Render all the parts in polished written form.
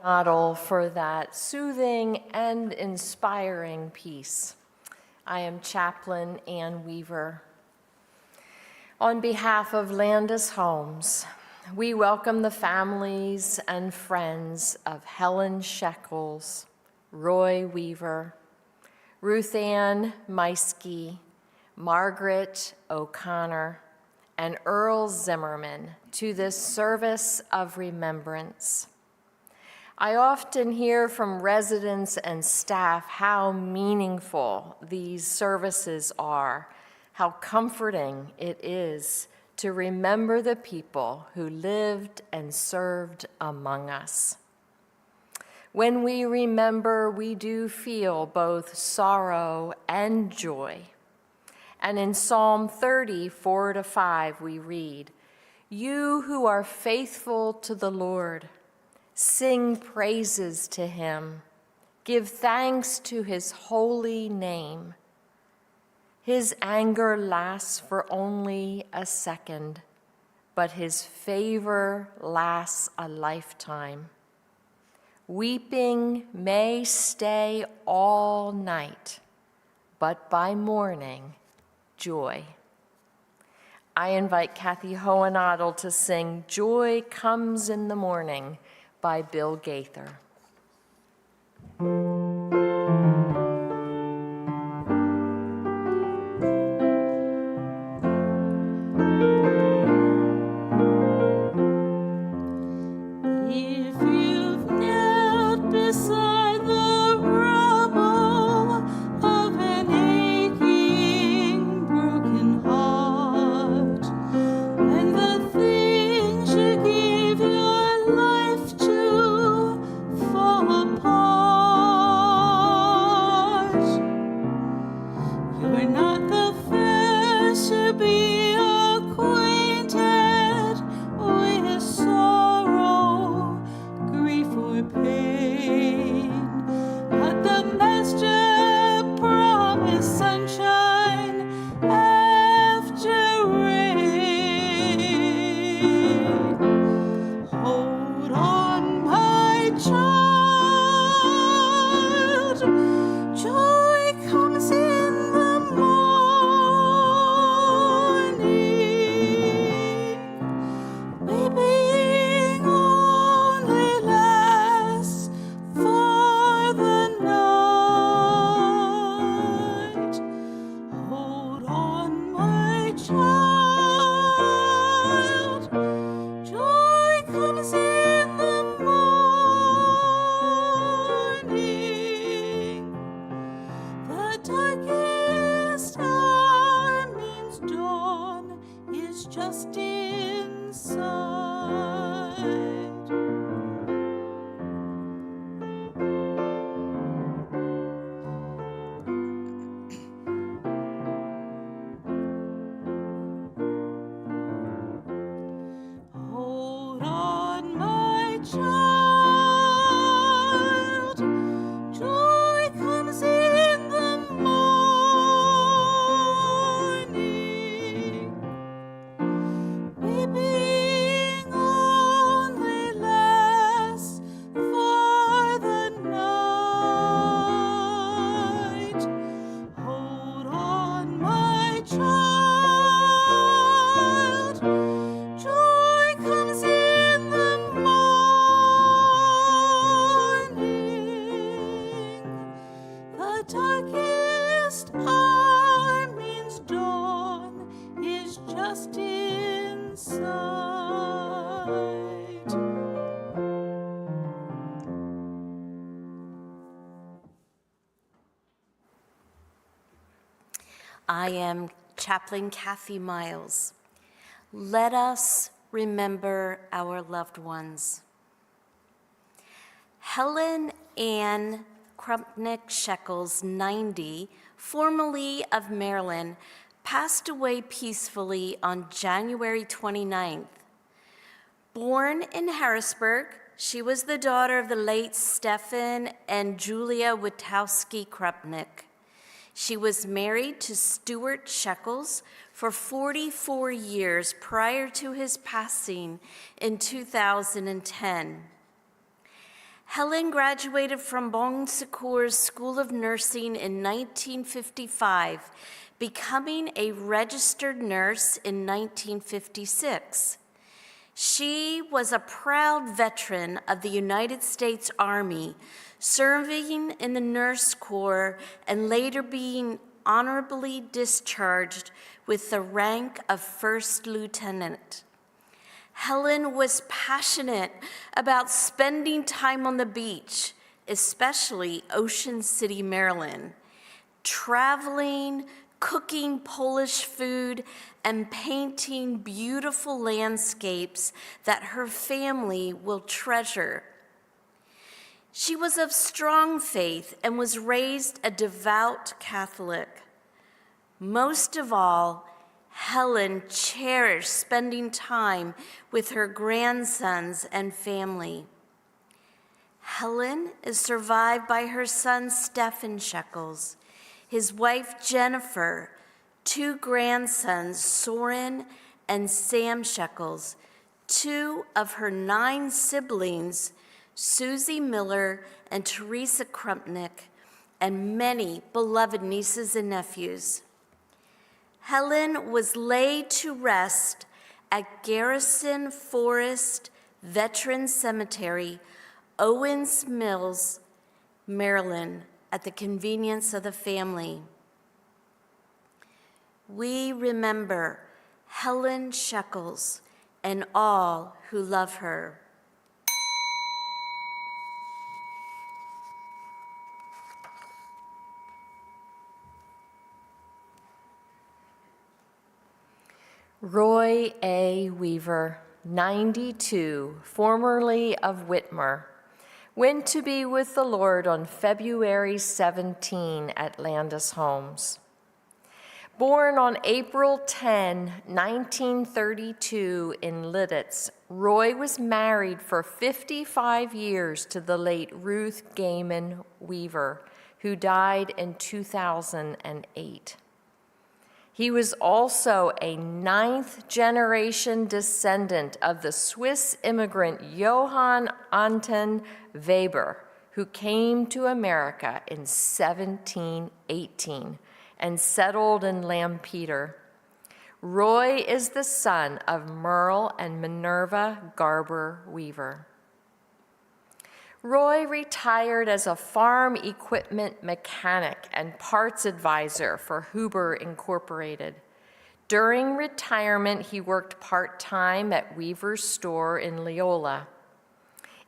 model for that soothing and inspiring piece. I am Chaplain Ann Weaver. On behalf of Landis Homes, we welcome the families and friends of Helen Shekels, Roy Weaver, Ruth Ann Meiske, Margaret O'Connor, and Earl Zimmerman to this service of remembrance. I often hear from residents and staff how meaningful these services are, how comforting it is to remember the people who lived and served among us. When we remember, we do feel both sorrow and joy. And in Psalm 30, 4-5, we read, "You who are faithful to the Lord, sing praises to him. Give thanks to his holy name. His anger lasts for only a second, but his favor lasts a lifetime. Weeping may stay all night, but by morning, joy." I invite Kathy Hohenadel to sing "Joy Comes in the Morning" by Bill Gaither. If you've knelt beside the rubble of an aching, broken heart, and the things you gave your life to fall apart, you're not the first to be acquainted with sorrow, grief, or pain, but the Master promised sunshine after rain. Hold on, my child, joy comes in the morning. Weeping only lasts for the night. Hold on, my child, joy comes in the morning. The darkest hour means dawn is just in sight. Hold on, my child, joy comes in the morning. Weeping only lasts for the night. Hold on, my child, joy comes in the morning. The darkest hour means dawn is just in sight. I am Chaplain Kathy Miles. Let us remember our loved ones. Helen Ann Krupnick Shekels, 90, formerly of Maryland, passed away peacefully on January 29th. Born in Harrisburg, she was the daughter of the late Stephen and Julia Witowski Krupnick. She was married to Stuart Shekels for 44 years prior to his passing in 2010. Helen graduated from Bon Secours School of Nursing in 1955, becoming a registered nurse in 1956. She was a proud veteran of the United States Army, serving in the Nurse Corps and later being honorably discharged with the rank of First Lieutenant. Helen was passionate about spending time on the beach, especially Ocean City, Maryland, traveling, cooking Polish food, and painting beautiful landscapes that her family will treasure. She was of strong faith and was raised a devout Catholic. Most of all, Helen cherished spending time with her grandsons and family. Helen is survived by her son, Stephen Shekels, his wife, Jennifer, two grandsons, Soren and Sam Shekels, two of her 9 siblings, Susie Miller and Teresa Krumpnick, and many beloved nieces and nephews. Helen was laid to rest at Garrison Forest Veterans Cemetery, Owens Mills, Maryland, at the convenience of the family. We remember Helen Shekels and all who love her. Roy A. Weaver, 92, formerly of Whitmer, went to be with the Lord on February 17 at Landis Homes. Born on April 10, 1932 in Lidditz, Roy was married for 55 years to the late Ruth Gaiman Weaver, who died in 2008. He was also a 9th-generation descendant of the Swiss immigrant Johann Anton Weber, who came to America in 1718 and settled in Lampeter. Roy is the son of Merle and Minerva Garber Weaver. Roy retired as a farm equipment mechanic and parts advisor for Huber Incorporated. During retirement, he worked part-time at Weaver's store in Leola.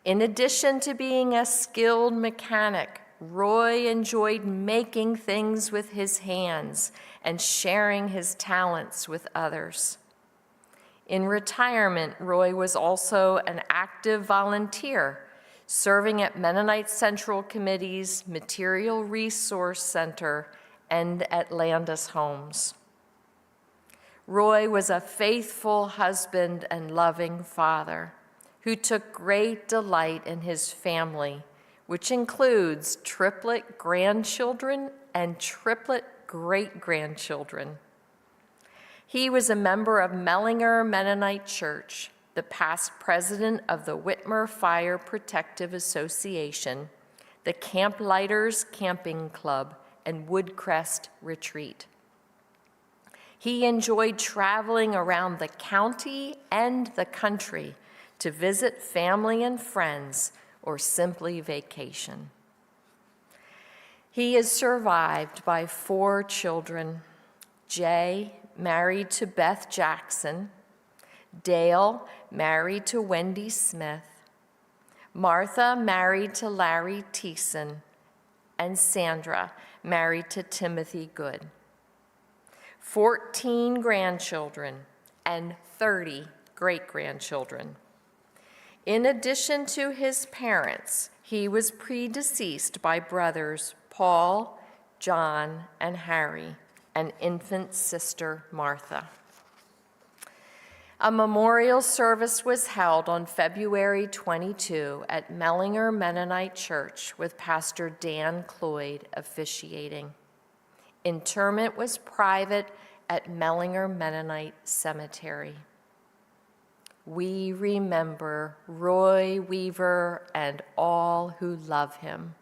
In addition to being a skilled mechanic, Roy enjoyed making things with his hands and sharing his talents with others. In retirement, Roy was also an active volunteer, serving at Mennonite Central Committee's Material Resource Center and at Landis Homes. Roy was a faithful husband and loving father who took great delight in his family, which includes triplet grandchildren and triplet great-grandchildren. He was a member of Mellinger Mennonite Church, the past president of the Whitmer Fire Protective Association, the Camp Lighters Camping Club, and Woodcrest Retreat. He enjoyed traveling around the county and the country to visit family and friends or simply vacation. He is survived by 4 children: Jay, married to Beth Jackson; Dale, married to Wendy Smith; Martha, married to Larry Thiessen; and Sandra, married to Timothy Good. 14 grandchildren and 30 great-grandchildren. In addition to his parents, he was predeceased by brothers Paul, John, and Harry, and infant sister Martha. A memorial service was held on February 22 at Mellinger Mennonite Church with Pastor Dan Cloyd officiating. Interment was private at Mellinger Mennonite Cemetery. we remember Roy Weaver and all who love him.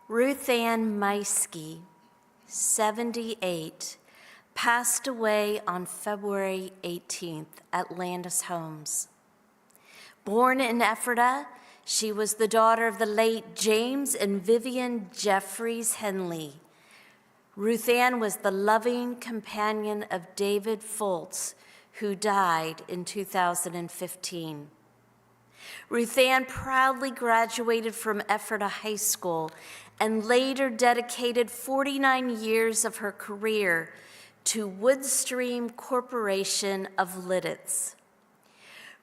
Ruth Ann Meiske, 78, passed away on February 18th at Landis Homes. Born in Ephrata, she was the daughter of the late James and Vivian Jeffries Henley. Ruth Ann was the loving companion of David Foltz, who died in 2015. Ruth Ann proudly graduated from Ephrata High School and later dedicated 49 years of her career to Woodstream Corporation of Lidditz.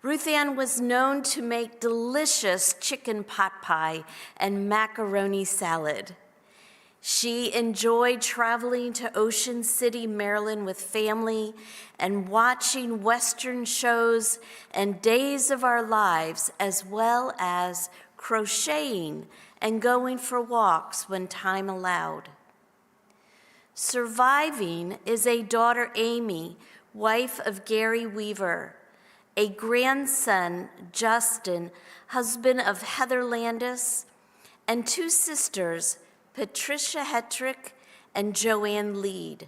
Ruth Ann was known to make delicious chicken pot pie and macaroni salad. She enjoyed traveling to Ocean City, Maryland with family and watching Western shows and Days of Our Lives, as well as crocheting and going for walks when time allowed. Surviving is a daughter, Amy, wife of Gary Weaver, a grandson, Justin, husband of Heather Landis, and two sisters, Patricia Hetrick and Joanne Lead.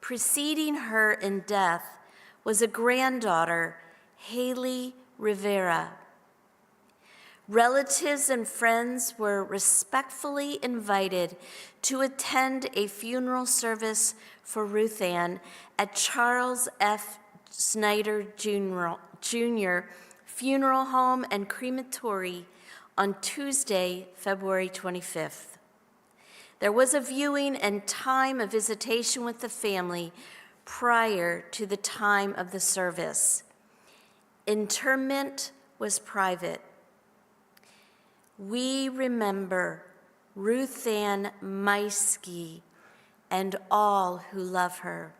Preceding her in death was a granddaughter, Haley Rivera. Relatives and friends were respectfully invited to attend a funeral service for Ruth Ann at Charles F. Snyder Jr. Funeral Home and Crematory on Tuesday, February 25th. There was a viewing and time of visitation with the family prior to the time of the service. Interment was private. We remember Ruth Ann Meiske and all who love her.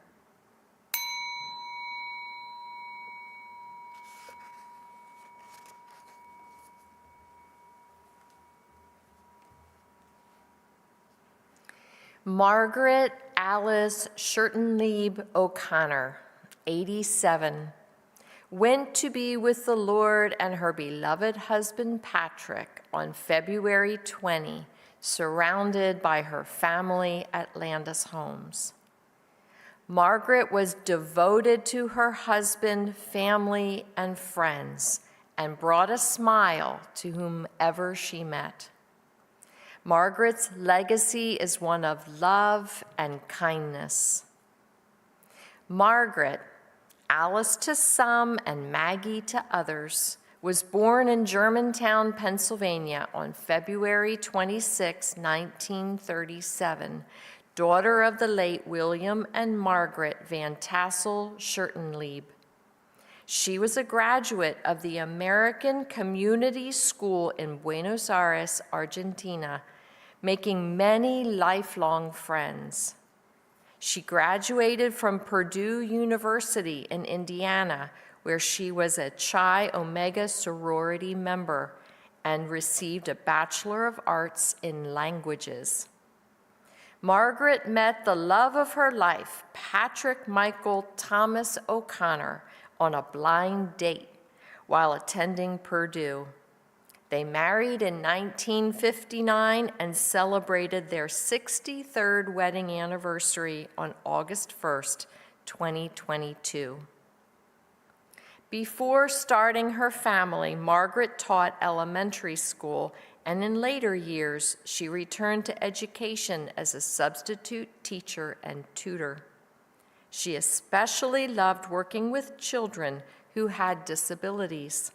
Margaret Alice Schurtenlieb O'Connor, 87, went to be with the Lord and her beloved husband Patrick on February 20, surrounded by her family at Landis Homes. Margaret was devoted to her husband, family, and friends, and brought a smile to whomever she met. Margaret's legacy is one of love and kindness. Margaret, Alice to some and Maggie to others, was born in Germantown, Pennsylvania on February 26, 1937, daughter of the late William and Margaret Van Tassel Schurtenlieb. She was a graduate of the American Community School in Buenos Aires, Argentina, making many lifelong friends. She graduated from Purdue University in Indiana, where she was a Chi Omega sorority member and received a Bachelor of Arts in Languages. Margaret met the love of her life, Patrick Michael Thomas O'Connor, on a blind date while attending Purdue. They married in 1959 and celebrated their 63rd wedding anniversary on August 1st, 2022. Before starting her family, Margaret taught elementary school, and in later years, she returned to education as a substitute teacher and tutor. She especially loved working with children who had disabilities.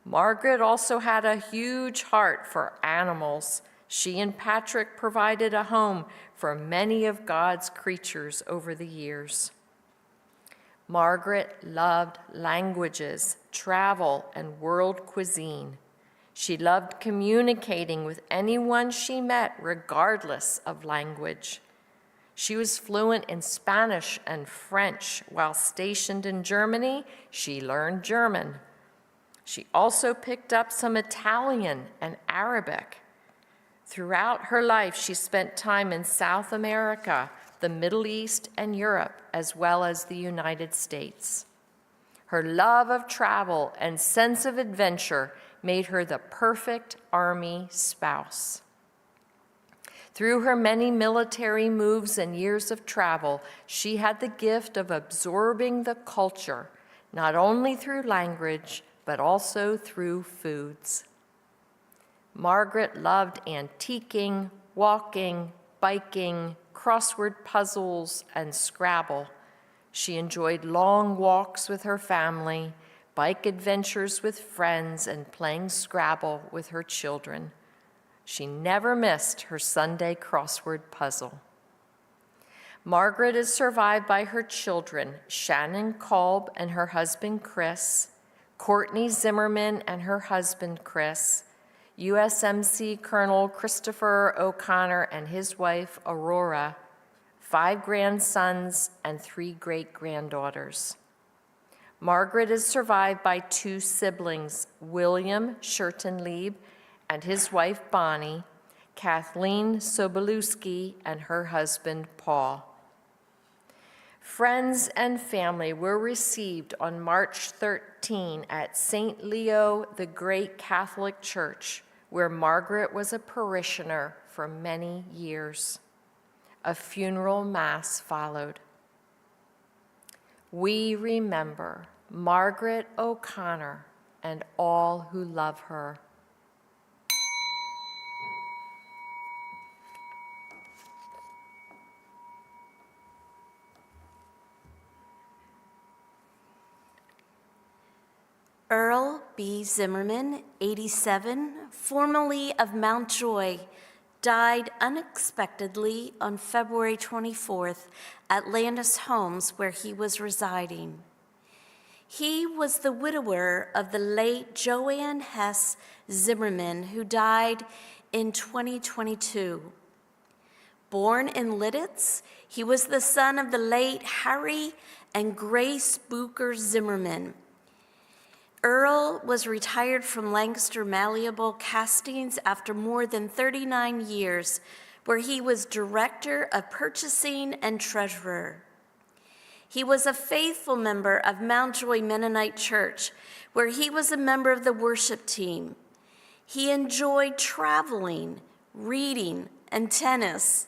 Margaret also had a huge heart for animals. She and Patrick provided a home for many of God's creatures over the years. Margaret loved languages, travel, and world cuisine. She loved communicating with anyone she met, regardless of language. She was fluent in Spanish and French. While stationed in Germany, she learned German. She also picked up some Italian and Arabic. Throughout her life, she spent time in South America, the Middle East, and Europe, as well as the United States. Her love of travel and sense of adventure made her the perfect Army spouse. Through her many military moves and years of travel, she had the gift of absorbing the culture, not only through language, but also through foods. Margaret loved antiquing, walking, biking, crossword puzzles, and Scrabble. She enjoyed long walks with her family, bike adventures with friends, and playing Scrabble with her children. She never missed her Sunday crossword puzzle. Margaret is survived by her children, Shannon Kolb and her husband Chris, Courtney Zimmerman and her husband Chris, USMC Colonel Christopher O'Connor and his wife Aurora, 5 grandsons and 3 great-granddaughters. Margaret is survived by 2 siblings, William Schertenlieb and his wife Bonnie, Kathleen Sobolewski and her husband Paul. Friends and family were received on March 13 at St. Leo the Great Catholic Church, where Margaret was a parishioner for many years. A funeral mass followed. We remember Margaret O'Connor and all who love her. Earl B. Zimmerman, 87, formerly of Mountjoy, died unexpectedly on February 24th at Landis Homes, where he was residing. He was the widower of the late Joanne Hess Zimmerman, who died in 2022. Born in Lidditz, he was the son of the late Harry and Grace Booker Zimmerman. Earl was retired from Lancaster Malleable Castings after more than 39 years, where he was Director of Purchasing and Treasurer. He was a faithful member of Mountjoy Mennonite Church, where he was a member of the worship team. He enjoyed traveling, reading, and tennis.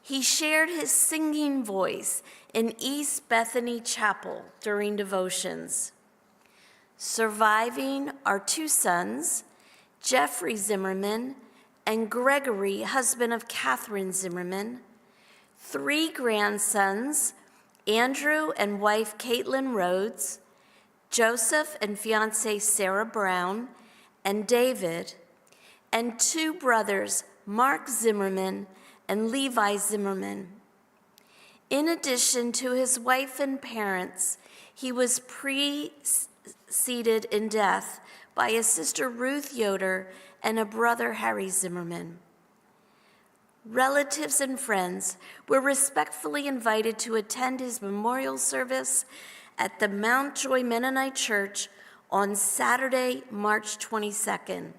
He shared his singing voice in East Bethany Chapel during devotions. Surviving are 2 sons, Jeffrey Zimmerman and Gregory, husband of Catherine Zimmerman, 3 grandsons, Andrew and wife Caitlin Rhodes, Joseph and fiancée Sarah Brown, and David, and 2 brothers, Mark Zimmerman and Levi Zimmerman. In addition to his wife and parents, he was preceded in death by a sister Ruth Yoder and a brother Harry Zimmerman. Relatives and friends were respectfully invited to attend his memorial service at the Mountjoy Mennonite Church on Saturday, March 22nd.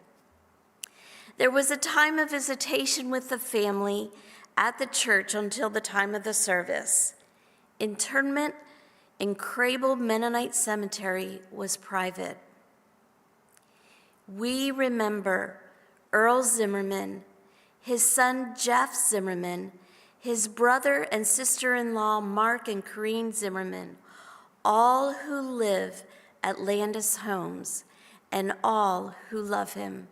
There was a time of visitation with the family at the church until the time of the service. Interment in Crable Mennonite Cemetery was private. We remember Earl Zimmerman, his son Jeff Zimmerman, his brother and sister-in-law Mark and Corrine Zimmerman, all who live at Landis Homes, and all who love him.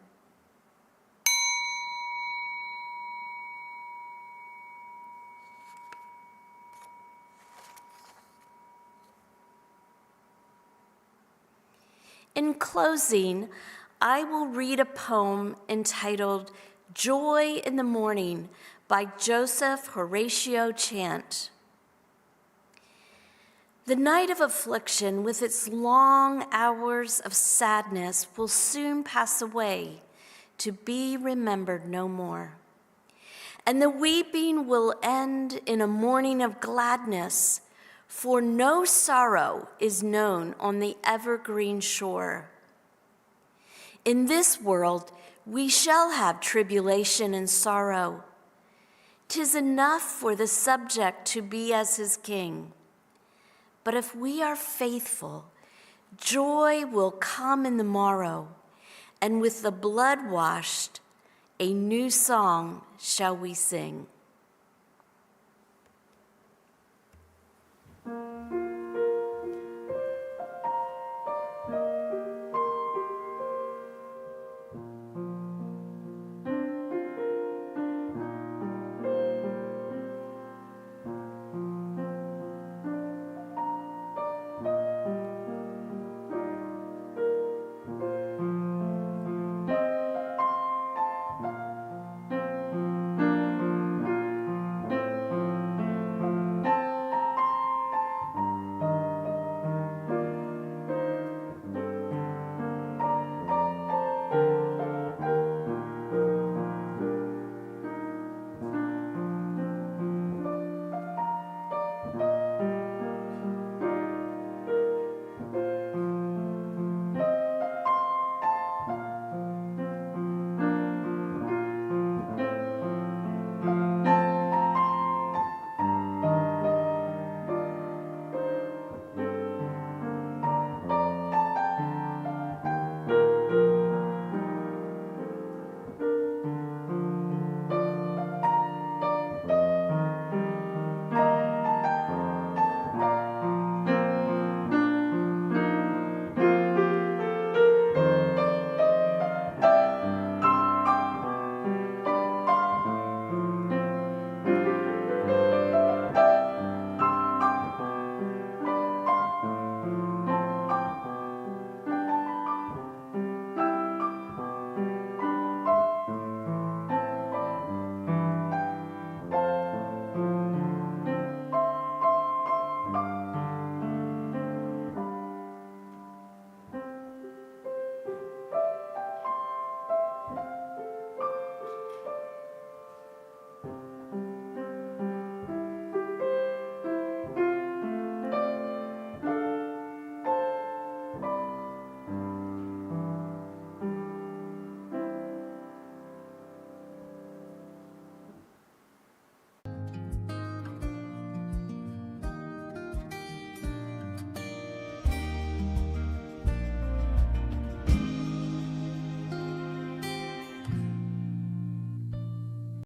In closing, I will read a poem entitled Joy in the Morning by Joseph Horatio Chant. The night of affliction with its long hours of sadness will soon pass away to be remembered no more. And the weeping will end in a morning of gladness, for no sorrow is known on the evergreen shore. In this world, We shall have tribulation and sorrow. 'Tis enough for the subject to be as his king. But if we are faithful, joy will come in the morrow, and with the blood washed, a new song shall we sing.